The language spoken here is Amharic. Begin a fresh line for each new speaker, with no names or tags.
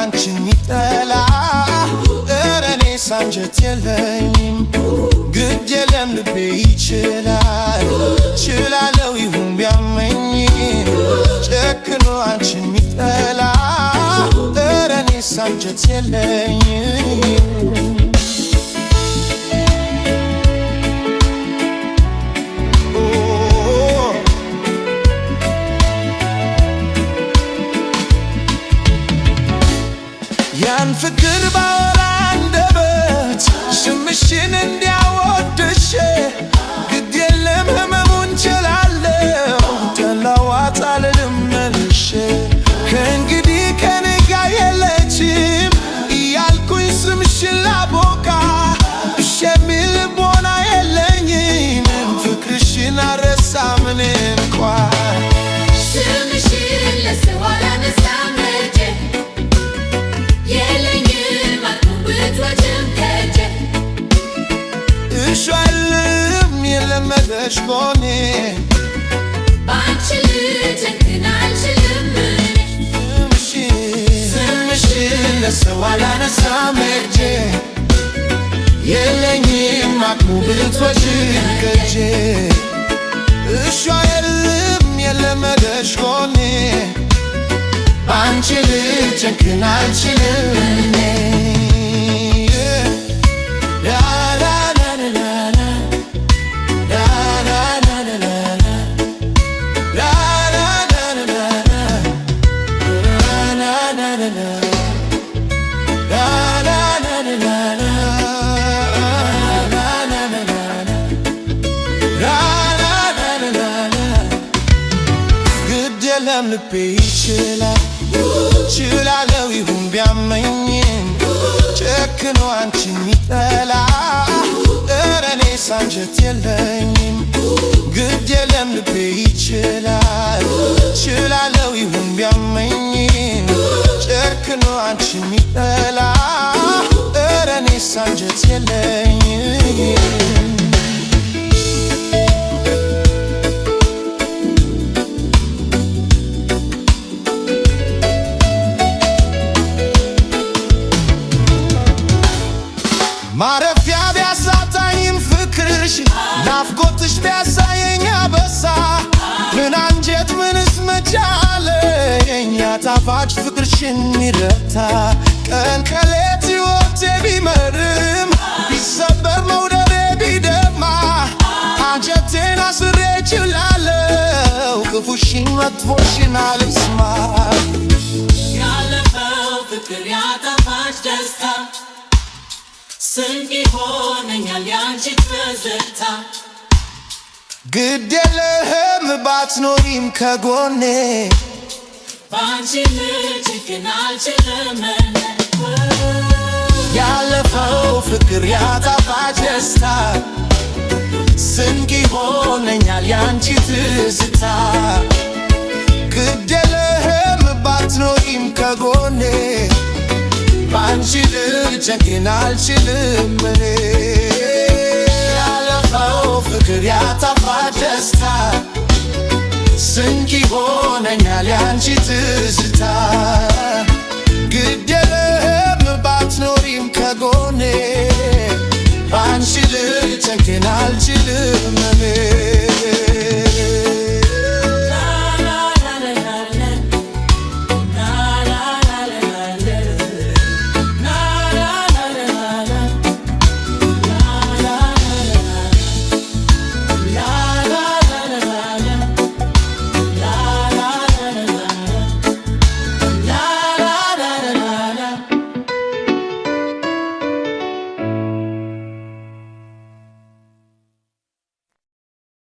አንቺን ሚጠላ እረኔስ አንጀት የለኝም ግድ የለም ልቤ ይችላል ችላለው ይሁን ቢያመኝ ጨክኖ አንቺን ሚጠላ እረኔስ አንጀት የለኝም ያን ፍቅር ባወራ አንደበት ስምሽን እንዲያወድሽ ግድ የለም ህመሙን ችላለሁ ጠላዋት አልልም መልሼ ከእንግዲህ ከኔ ጋር የለችም እያልኩኝ ስምሽን ላቦካ እሺ የሚል ልቦና የለኝም ፍቅርሽን አልረሳም እኔ እንኳን
ስምሽን ለሰው አላነሳም
የለመደሽ ጎኔ
ባንቺ ልጨክን አልችልም
ስምሽን ለሰው አላነሳም እጄ የለኝም አቅሙ ብትወጪም ከእጄ እሷ የለመደሽ ጎኔ ባንቺ ልጨክን አልችልም የለም ልቤ ይችላል ችላለው ይሁን ቢያመኝም ጨክኖ አንቺን ሚጠላ እረኔስ አንጀት የለኝም ግድ የለም ልቤ ይችላል ችላለው ይሁን ቢያመኝም ጨክኖ አንቺን ሚጠላ እረኔስ አንጀት የለኝም ማረፊያ ቢያሳጣኝም ፍቅርሽ ናፍቆትሽ ቢያሳየኝ አበሳ ምን አንጀት ምንስ መቻለ የኛ ጣፋጭ ፍቅርሽን ሚረታ ቀን ከሌት ሕይወቴ ቢመርም ቢሰበር መውደዴ ቢደማ አንጀቴን አስሬ ችላለው ክፉሽን መጥፎሽን አልስማ
ያለፈው ፍቅር ያጣፋጭ ደስታ ስንቅ ይሆነኛል ያንቺ ትዝታ
ግድ የለህም ባትኖሪም ከጎኔ
ባንቺ ልጨክን አልችልም
ያለፈው ፍቅር ያጣፋጭ ደስታ ስንቅ ይሆነኛል ያንቺ ትዝታ ግድ የለህም ባትኖሪም ከጎኔ ባንቺ ልጨክን አልችልም እኔ ያለፈው ፍቅር ያጣፋጭ ደስታ ስንቅ ይሆነኛል ያንቺ